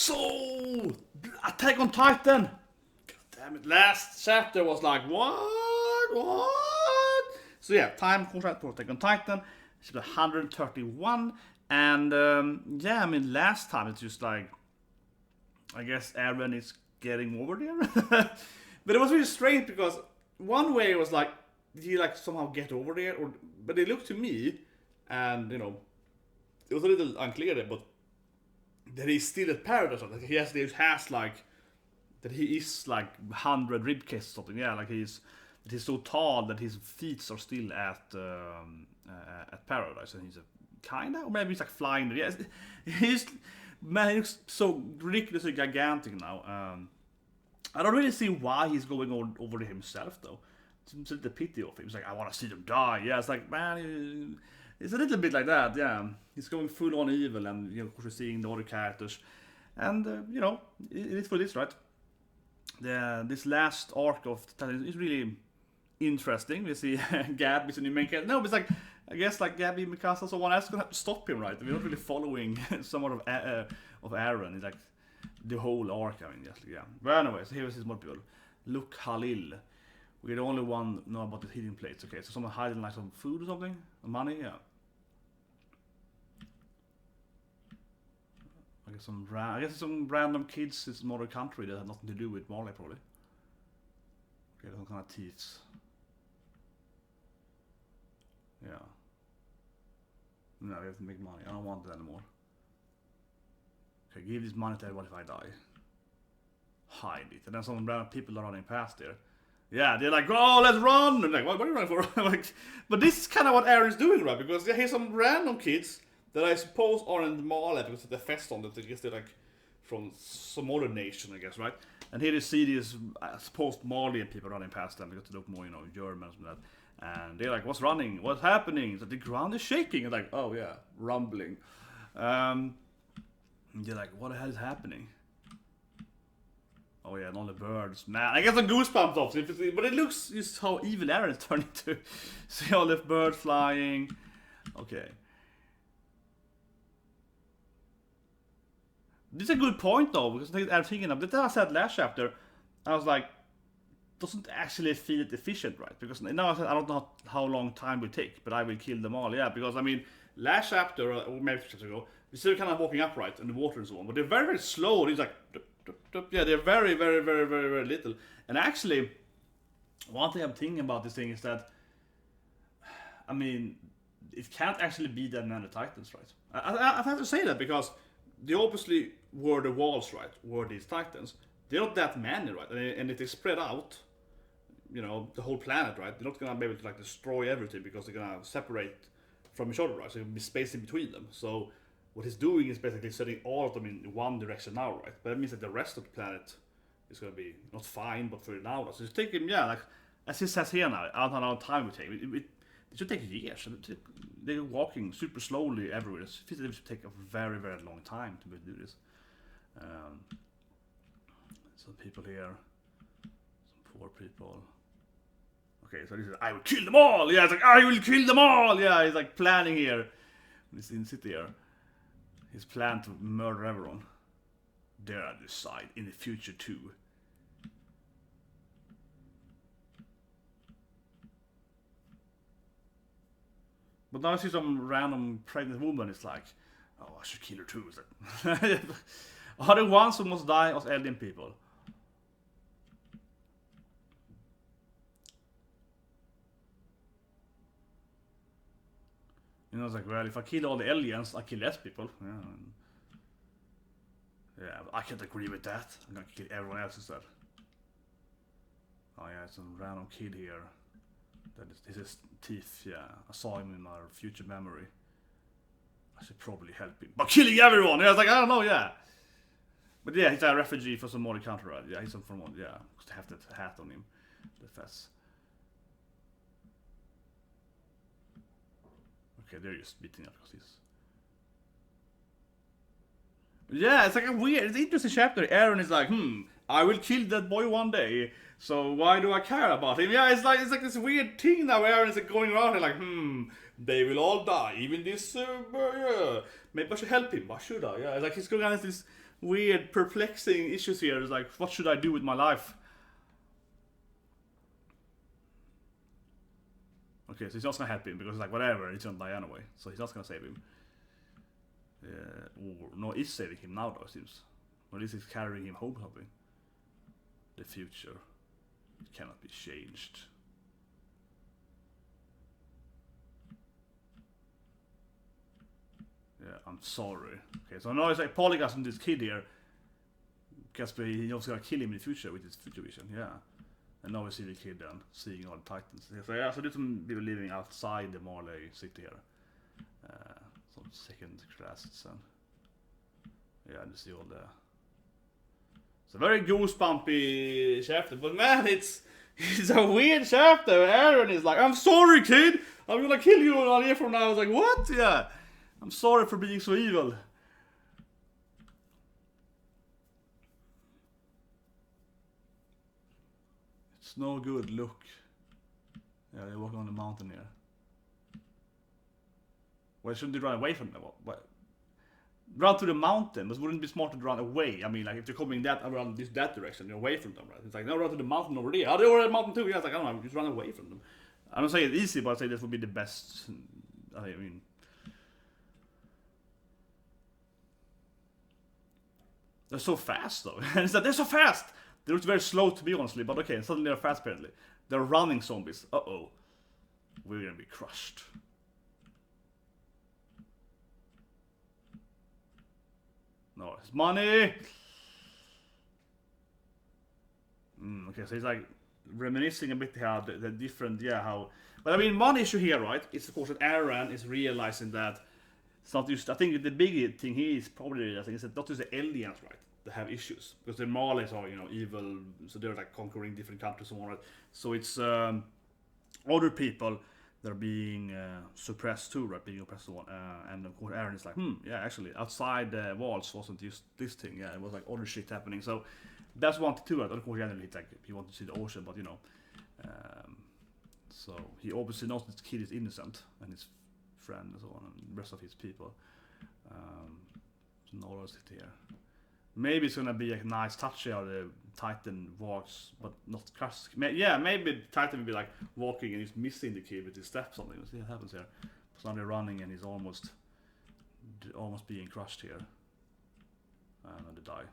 So, Attack on Titan. God damn it! Last chapter was like what? So yeah, time contract for Attack on Titan. Chapter 131, and yeah, I mean last time it's just like I guess Eren is getting over there, but it was really strange because one way it was like did he like somehow get over there, or but it looked to me, and you know, it was a little unclear there, but that he's still at paradise. Like he has like that he is like 100 rib cases or something. Yeah, like he's so tall that his feet are still at paradise, and he's a kinda, or maybe he's like flying there. Yes, he's man, he looks so ridiculously gigantic now. I don't really see why he's going over to himself though. It's a little pity of him. He's like, I want to see them die. Yeah, it's like man. It's a little bit like that, yeah. He's going full on evil, and you know, of course, we're seeing the other characters, and you know, it is what it is, right? This last arc of Titan is really interesting. We see Gab is a new main character. No, but it's like I guess like Gabby, Mikasa, someone else gonna have to stop him, right? We're not really following somewhat of Eren. It's like the whole arc. I mean, yes, yeah. But anyway, so here's his more people. Look, Halil. We're the only one know about the hidden plates. Okay, so someone hiding like some food or something, money, yeah. I guess some random kids in some other country that have nothing to do with Marley, probably. Okay, some kind of thieves. Yeah. No, we have to make money. I don't want it anymore. Okay, give this money to everyone if I die. Hide it. And then some random people are running past there. Yeah, they're like, oh, let's run! And like, what are you running for? Like, but this is kind of what Eren's doing, right? Because here's some random kids that I suppose are in Mali because of the fest on it. I guess they're like from some other nation, I guess, right? And here you see these supposed Malian people running past them because they look more, you know, Germans and that. And they're like, what's running? What's happening? So the ground is shaking. And like, oh yeah, rumbling. And you're like, what the hell is happening? Oh yeah, and all the birds. Man, I get some goosebumps off it. But it looks just how evil Eren is turning to. See all the birds flying. Okay. This is a good point though, because I'm thinking of that I said last chapter. I was like, doesn't actually feel it efficient, right? Because now I said I don't know how long time will take, but I will kill them all. Yeah, because I mean, last chapter or maybe 2 chapters ago, we still kind of walking upright in the water and so on, but they're very slow. It's like, yeah, they're very little. And actually, one thing I'm thinking about this thing is that, I mean, it can't actually be that many Titans, right? I have to say that because they obviously were the walls, right? Were these Titans? They're not that many, right? And if they spread out, you know, the whole planet, right? They're not gonna be able to like destroy everything because they're gonna separate from each other, right? So there'll be space in between them. So what he's doing is basically setting all of them in one direction now, right? But that means that the rest of the planet is gonna be not fine, but for now. So it's taking, yeah, like as he says here now, I don't know how long time it take. It should take years. They're walking super slowly everywhere. It feels like it should take a very long time to do this. Some people here, some poor people. Okay, so this is I will kill them all. Yeah, it's like I will kill them all. Yeah, he's like planning here. He's in city here. His plan to murder everyone. There I decide in the future too. But now I see some random pregnant woman. It's like, oh, I should kill her too. Like, are the ones who must die as alien people? You know, it's like, well, if I kill all the aliens, I kill less people. Yeah, but I can't agree with that. I'm gonna kill everyone else instead. Oh yeah, it's some random kid here. This is Thief, yeah. I saw him in my future memory. I should probably help him. But killing everyone! Yeah, I was like, I don't know, yeah. But yeah, he's a refugee from some other country, right? Yeah, he's from one, yeah. Because they have that hat on him. The fez. Okay, they're just beating up because he's... Yeah, it's like a weird, it's an interesting chapter. Eren is like, I will kill that boy one day. So why do I care about him? Yeah, it's like this weird thing now where Eren's like going around and like, They will all die, even this, maybe I should help him, why should I? Yeah, like he's going on these weird, perplexing issues here. It's like, what should I do with my life? Okay, so he's not gonna help him, because like, whatever, he's gonna die anyway, so he's not gonna save him. Or, no, he's saving him now though, it seems. Or at least he's carrying him home something. The future cannot be changed. Yeah, I'm sorry. Okay, so now it's like polygasm this kid here. Guess he also gonna kill him in the future with his future vision, yeah. And now we see the kid then, seeing all the titans. So yeah, so there's some people living outside the Marley city here. Some second class son. Yeah, and you see all the... It's a very goosebumpy chapter, but man, it's a weird chapter. Eren is like, I'm sorry kid, I'm gonna kill you 1 year from now. I was like, what? Yeah, I'm sorry for being so evil. It's no good, look. Yeah, they're walking on the mountain here. Why shouldn't they run away from them? What? Run to the mountain, but wouldn't it be smart to run away? I mean, like, if they're coming around that direction, you're away from them, right? It's like, no, run to the mountain over there. Oh, they're over the mountain too. Yeah, it's like, I don't know, just run away from them. I don't say it's easy, but I say this would be the best. I mean... They're so fast, though. And it's like, they're so fast! They look very slow, to be honestly, but okay, and suddenly they're fast, apparently. They're running zombies. Uh-oh. We're gonna be crushed. No, it's money! Okay, so he's like reminiscing a bit how the different, yeah, how... But I mean, one issue here, right, is of course that Eren is realizing that it's not just... I think the big thing here is probably realizing is that not just the aliens, right, that have issues. Because the Marleys are, you know, evil, so they're like conquering different countries and all that. So it's other people that are being suppressed too, right, being oppressed one. And of course Eren is like, yeah, actually, outside the walls wasn't just this thing, yeah, it was like other shit happening. So that's one to two, right? Of course, generally, it's like, he wants to see the ocean, but you know. So he obviously knows this kid is innocent, and his friend and so on, and the rest of his people. So no one sit here. Maybe it's gonna be a nice touch here, the Titan walks, but not crash. Yeah, maybe Titan will be like walking and he's missing the kid with his steps or something. Let's see what happens here. So now they're running and he's almost being crushed here. And they die.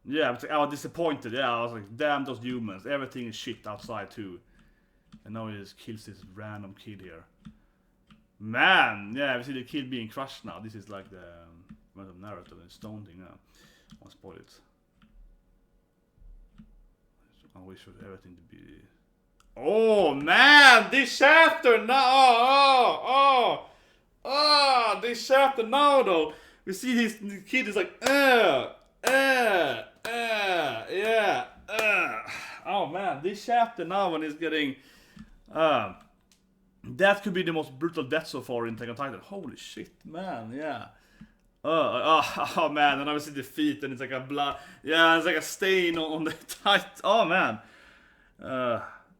Yeah, I was disappointed. Yeah, I was like, damn those humans. Everything is shit outside too. And now he just kills this random kid here. Man, yeah, we see the kid being crushed now. This is like the narrative and stone thing now. I'll spoil it. I wish for everything to be... Oh man, this chapter now! This chapter now though. We see this kid is like, yeah. Oh man, this chapter now when he's getting... that could be the most brutal death so far in Attack on Titan. Holy shit, man, yeah. Oh man, and I see the feet and it's like a blood. Yeah, it's like a stain on the tight. Oh man.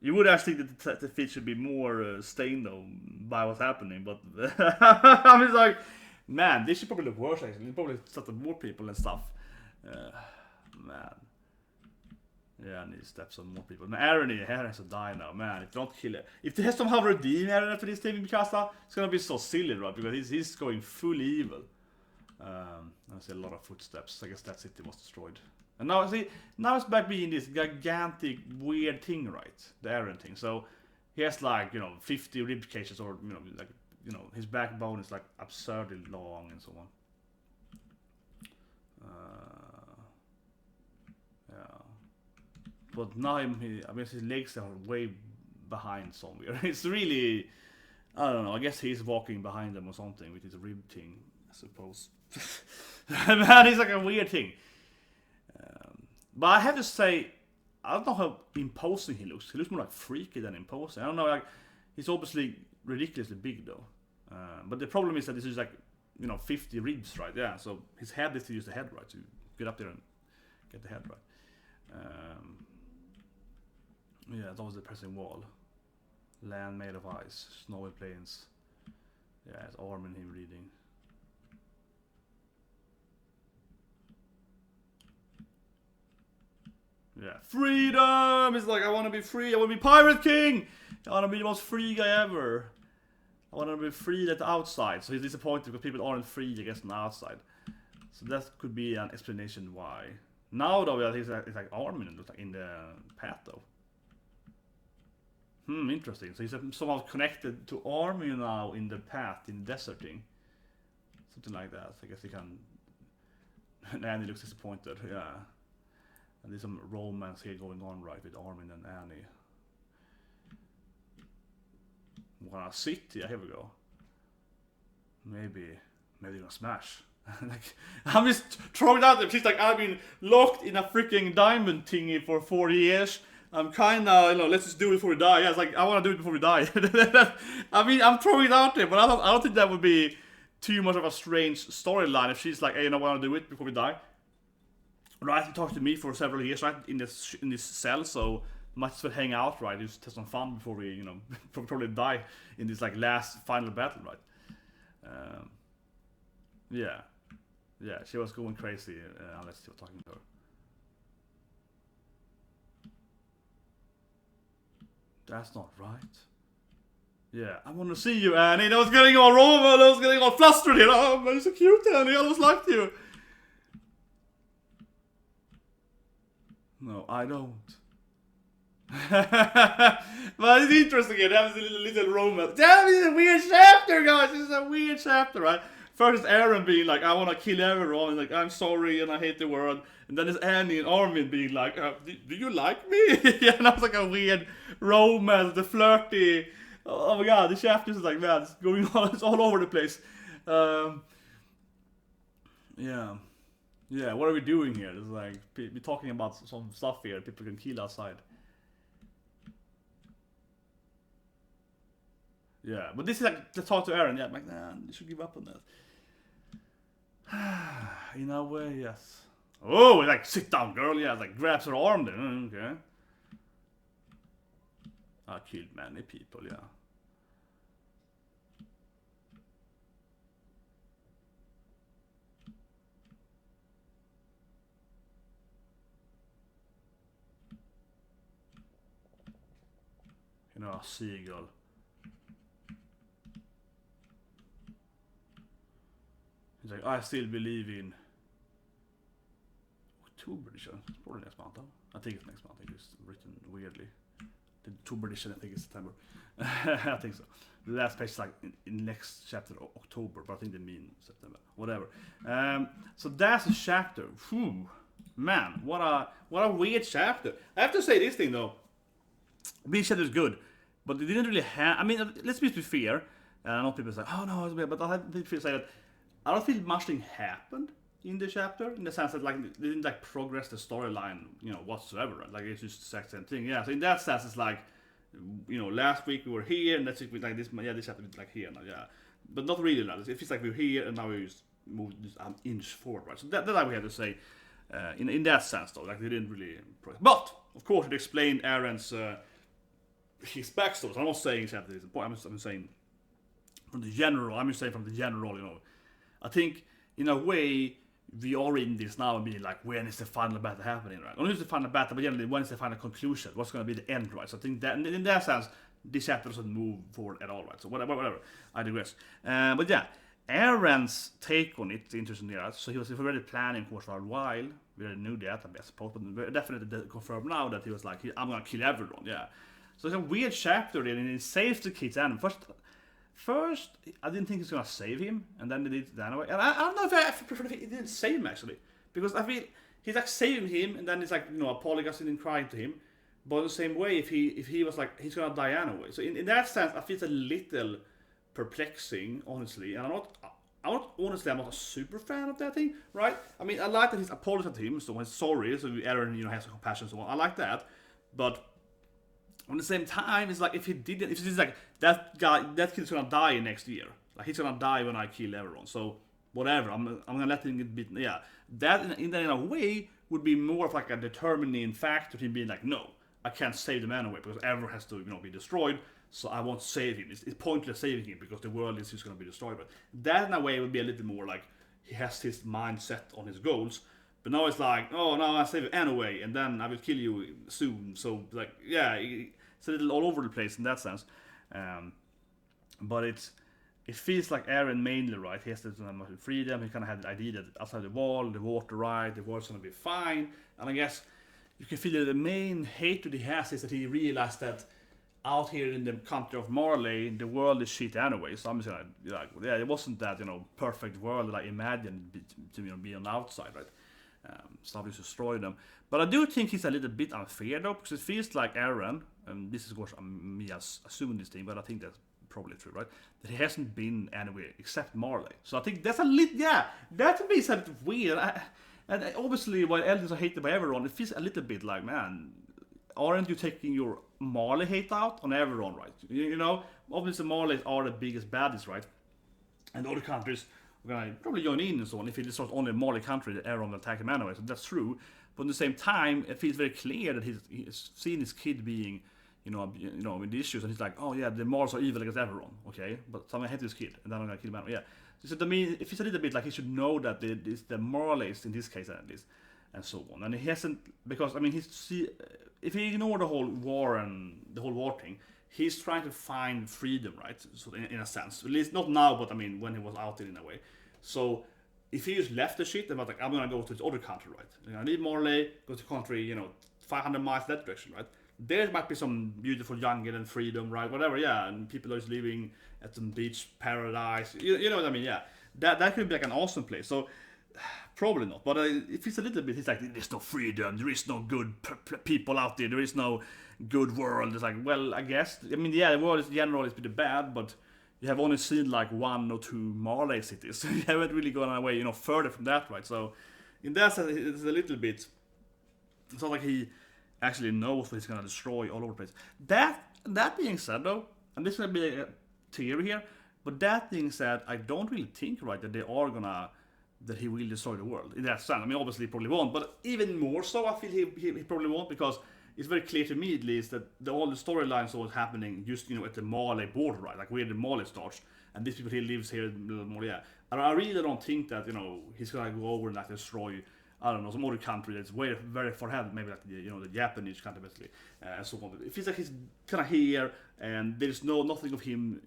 You would actually think that the feet should be more stained though by what's happening, but I mean, it's like, man, this should probably look worse actually. Probably start more people and stuff. Man. Yeah, and he steps on more people. And Eren here has to die now, man. If they don't kill it, if they somehow redeem Eren after this TV Mikasa, it's gonna be so silly, right? Because he's going full evil. I see a lot of footsteps. I guess that city was destroyed. And now it's back being this gigantic weird thing, right? The Eren thing. So he has like, you know, 50 rib cages, or his backbone is like absurdly long and so on. But now his legs are way behind somewhere. It's really, I don't know, I guess he's walking behind them or something with his rib thing, I suppose. Man, it's like a weird thing. But I have to say, I don't know how imposing he looks. He looks more like freaky than imposing. I don't know, like, he's obviously ridiculously big though. But the problem is that this is like, 50 ribs, right? Yeah, so his head is to use the head, right? To get up there and get the head right. Yeah, that was the pressing wall. Land made of ice, snowy plains. Yeah, it's Armin him reading. Yeah, freedom! It's like, I want to be free, I want to be Pirate King! I want to be the most free guy ever. I want to be free at the outside. So he's disappointed because people aren't free, I guess, on the outside. So that could be an explanation why. Now though, it's like Armin in the path though. Interesting. So he's somehow connected to Armin now in the path, in the desert thing. Something like that. I guess he can... And Annie looks disappointed, yeah. And there's some romance here going on, right, with Armin and Annie. Wanna sit? Yeah, here we go. Maybe they're gonna smash. Like, I'm just throwing it out there. She's like, I've been locked in a freaking diamond thingy for 4 years. I'm kinda, you know, let's just do it before we die. Yeah, it's like, I wanna do it before we die. I mean, I'm throwing it out there, but I don't think that would be too much of a strange storyline if she's like, hey, you know, I wanna do it before we die. Right, he talked to me for several years, right, in this cell, so might as well hang out, right, just have some fun before we, you know, probably die in this, like, last final battle, right. Yeah, she was going crazy, unless she was talking to her. That's not right. Yeah, I want to see you, Annie. I was getting all wrong, I was getting all flustered here. Oh, you're so cute, Annie, I always liked you. No, I don't. But it's interesting, it has a little romance. Damn, it's a weird chapter, guys. This is a weird chapter, right? First, Eren being like, I want to kill everyone, and like, I'm sorry, and I hate the world. And then there's Annie and Armin being like, do you like me? Yeah, and that was like a weird romance, the flirty. Oh my god, the chapters is like, man, it's going on, it's all over the place. Yeah, what are we doing here? It's like, we're talking about some stuff here people can kill outside. Yeah, but this is like, let's talk to Eren. Yeah, I'm like, nah, you should give up on that. In a way, yes. Oh, like, sit down, girl. Yeah, like, grabs her arm then. Okay. I killed many people, yeah. You know, a seagull. He's like, I still believe in October edition. It's probably next month, though. I think it's next month. I think it's written weirdly. The October edition, I think it's September. I think so. The last page is like in next chapter October, but I think they mean September. Whatever. So that's a chapter. Whew. Man, what a weird chapter. I have to say this thing though. This chapter is good, but it didn't really have. I mean, let's be fair. I know people say, "Oh no, it's weird," but I have people say that I don't feel much thing happened in the chapter, in the sense that like they didn't like progress the storyline, you know, whatsoever. Right? Like it's just the exact same thing. Yeah. So in that sense, it's like, you know, last week we were here, and next week we like this. Yeah, this chapter is like here now. Yeah, but not really. Now. It feels like we're here, and now we just moved just an inch forward. Right. So that I we have to say. In that sense, though, like they didn't really. But of course, it explained Eren's his backstory. So I'm not saying exactly this point. I'm saying from the general. I'm just saying from the general. You know, I think in a way we are in this now and being like, when is the final battle happening, right? Not just the final battle, but generally when is the final conclusion? What's going to be the end, right? So I think that in that sense, this chapter doesn't move forward at all, right? So whatever. I digress. But yeah. Eren's take on it is interesting here. So he was already planning for a while. We already knew that, I suppose, but definitely confirmed now that he was like, I'm gonna kill everyone, yeah. So it's a weird chapter there, and he saves the kid's animal. First, I didn't think he was gonna save him, and then they did it anyway. And I don't know if I prefer if he didn't save him, actually. Because I feel he's like saving him, and then it's like, you know, apologizing and crying to him. But in the same way, if he was like, he's gonna die anyway. So in that sense, I feel it's a little perplexing, honestly, and I'm not a super fan of that thing, right? I mean, I like that he's apologized to him, so he's sorry, so Eren, you know, has some compassion, so on. I like that, but at the same time, it's like if it's like that kid's gonna die next year, like he's gonna die when I kill everyone, so whatever, I'm gonna let him get beaten. Yeah, that in a way would be more of like a determining factor to him being like, no, I can't save them anyway because everyone has to, you know, be destroyed. so I won't save him. It's pointless saving him because the world is just going to be destroyed. But that in a way would be a little more like he has his mind set on his goals. But now it's like, oh no, I save you anyway, and then I will kill you soon. So like, yeah, it's a little all over the place in that sense. But it feels like Eren mainly, right? He has this freedom. He kind of had the idea that outside the wall, the water, right, the world's gonna be fine. And I guess you can feel that the main hatred he has is that he realized that out here in the country of Marley, the world is shit anyway. So I'm just gonna like, yeah, it wasn't that perfect world that I imagined to be on the outside, right? So I just destroy them. But I do think he's a little bit unfair though, because it feels like Eren, and this is of course me assuming this thing, but I think that's probably true, right? That he hasn't been anywhere except Marley. So I think that's a little, yeah, that to me is a bit weird. And obviously, while Elders are hated by everyone, it feels a little bit like, man, aren't you taking your Marley hate out on everyone, right? You know, obviously Marleys are the biggest baddies, right? And other countries are gonna probably join in and so on. If it is not only a Marley country, that everyone will attack him anyway, so that's true. But at the same time, it feels very clear that he's seen his kid being, with the issues, and he's like, oh yeah, the Mars are evil against everyone, okay? But so I'm gonna hate this kid, and then I'm gonna kill him anyway, yeah. So I mean, if he's a little bit like, he should know that it's the Marleys in this case at least, and so on. And he hasn't, because I mean, if he ignored the whole war and the whole war thing, he's trying to find freedom, right? So in a sense, at least not now, but I mean, when he was out there in a way. So if he just left the shit and was like, I'm gonna go to this other country, right? I need Marley, go to country, 500 miles that direction, right? There might be some beautiful jungle and freedom, right? Whatever, yeah. And people are just living at some beach paradise. You know what I mean? Yeah. That could be like an awesome place. So probably not. But if it's a little bit, it's like, there's no freedom. There is no good people out there. There is no good world. It's like, well, I guess. I mean, yeah, the world is generally pretty bad, but you have only seen like 1 or 2 Marley cities. So you haven't really gone away, further from that, right? So in that sense, it's a little bit. It's not like he actually knows what he's gonna destroy all over the place. That being said, though, and this is gonna be a theory here, but that being said, I don't really think, right, that he will destroy the world in that sense. I mean, obviously he probably won't, but even more so, I feel he probably won't, because it's very clear to me at least that all the storylines are happening just at the Marley border, right, like where the Marley starts, and these people he lives here more, yeah. And I really don't think that he's gonna go over and like destroy, I don't know, some other country that's way very far ahead, maybe like the Japanese country basically, and so on. It feels like he's kind of here, and there's nothing of him.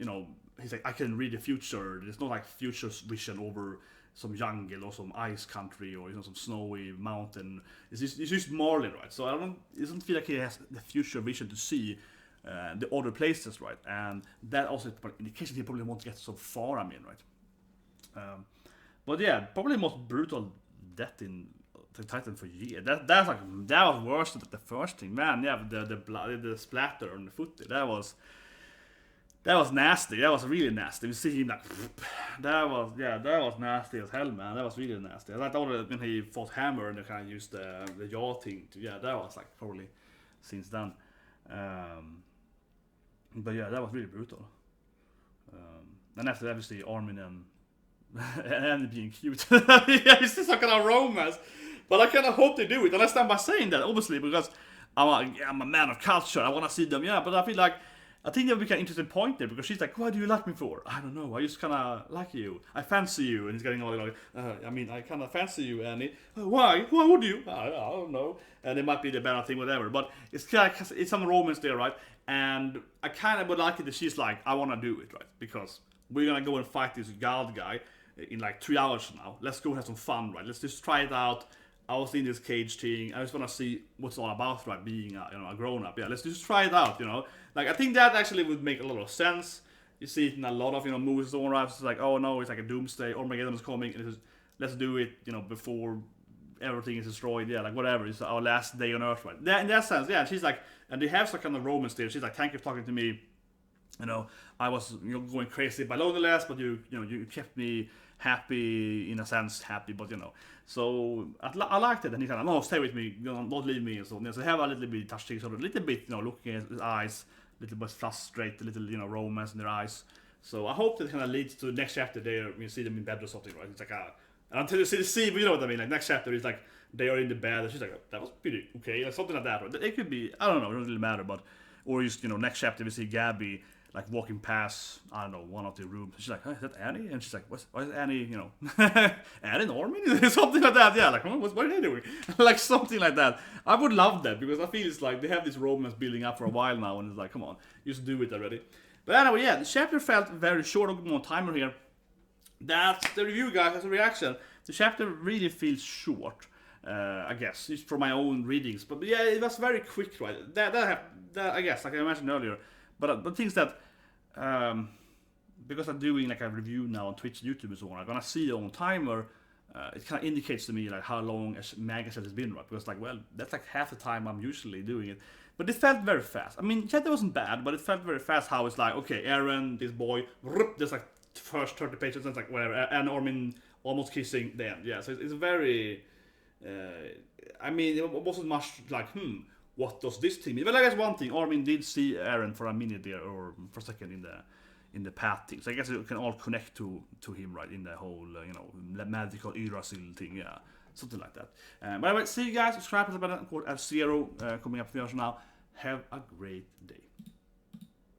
He's like, I can read the future. There's no like future vision over some jungle or some ice country or some snowy mountain. It's just Marley, right? So it doesn't feel like he has the future vision to see the other places, right? And that also is an indication he probably won't get so far. I mean, right? But yeah, probably the most brutal death in Titan for years. That was worse than the first thing, man. Yeah, the blood, the splatter on the foot. That was nasty. That was really nasty. We see him like, that was nasty as hell, man. That was really nasty. I thought when he fought Hammer and they kind of used the yaw thing to, yeah, that was like probably since then. But yeah, that was really brutal. And after that, we see Armin and being cute. Yeah, it's just some kind of romance. But I kind of hope they do it, and I stand by saying that, obviously, because I'm a man of culture. I want to see them, yeah. But I think that would be an interesting point there, because she's like, "What do you like me for?" I don't know. I just kind of like you. I fancy you, and he's getting all like, I kind of fancy you, Annie. Why? Why would you? I don't know. And it might be the bad thing, whatever. But it's kind of, it's some romance there, right? And I kind of would like it that she's like, I want to do it, right? Because we're gonna go and fight this god guy in like 3 hours from now. Let's go have some fun, right? Let's just try it out. I was in this cage thing. I just want to see what's all about, right? Being a grown up. Yeah, let's just try it out. Like I think that actually would make a lot of sense. You see it in a lot of movies. So it's like, oh no, it's like a doomsday. Armageddon is coming. And it's just, let's do it. Before everything is destroyed. Yeah, like whatever. It's our last day on Earth, right? In that sense, yeah. She's like, and they have some kind of romance there. She's like, thank you for talking to me. I was going crazy by loneliness, but you kept me happy in a sense, but so I liked it. And he kind of, no, stay with me, don't leave me, and so on. So they have a little bit touching, sort of a little bit, looking at his eyes, a little bit frustrated, a little romance in their eyes. So I hope that kind of leads to the next chapter. There you see them in bed or something, right? It's like until you see the scene, but you know what I mean. Like next chapter is like they are in the bed, and she's like, that was pretty okay, like something like that. Right? It could be, I don't know, it doesn't really matter, but or just next chapter we see Gabby like walking past, I don't know, one of the rooms. She's like, "Hey, is that Annie?" And she's like, "Why is Annie, you know, Annie and Armin?" Something like that. Yeah, like, what are they doing? Like something like that. I would love that because I feel it's like they have this romance building up for a while now, and it's like, come on, just do it already. But anyway, yeah, the chapter felt very short. I'll go on timer here. That's the review, guys. That's the reaction. The chapter really feels short. I guess just from my own readings, but yeah, it was very quick, right? That I guess, like I mentioned earlier. But the things that because I'm doing like a review now on Twitch, YouTube, and so on, I'm gonna see on timer. It kind of indicates to me like how long a magazine has been, right? Because like, well, that's like half the time I'm usually doing it. But it felt very fast. I mean, chapter wasn't bad, but it felt very fast. How it's like, okay, Eren, this boy, there's like first 30 pages, and it's like whatever, and Armin almost kissing the end. Yeah, so it's very. I mean, it wasn't much like, what does this team mean? But I guess one thing, Armin did see Eren for a minute there, or for a second in the path thing. So I guess it can all connect to him, right, in the whole, magical Yggdrasil thing, yeah. Something like that. But anyway, see you guys, subscribe to the button, of course, F0 coming up for now. Have a great day.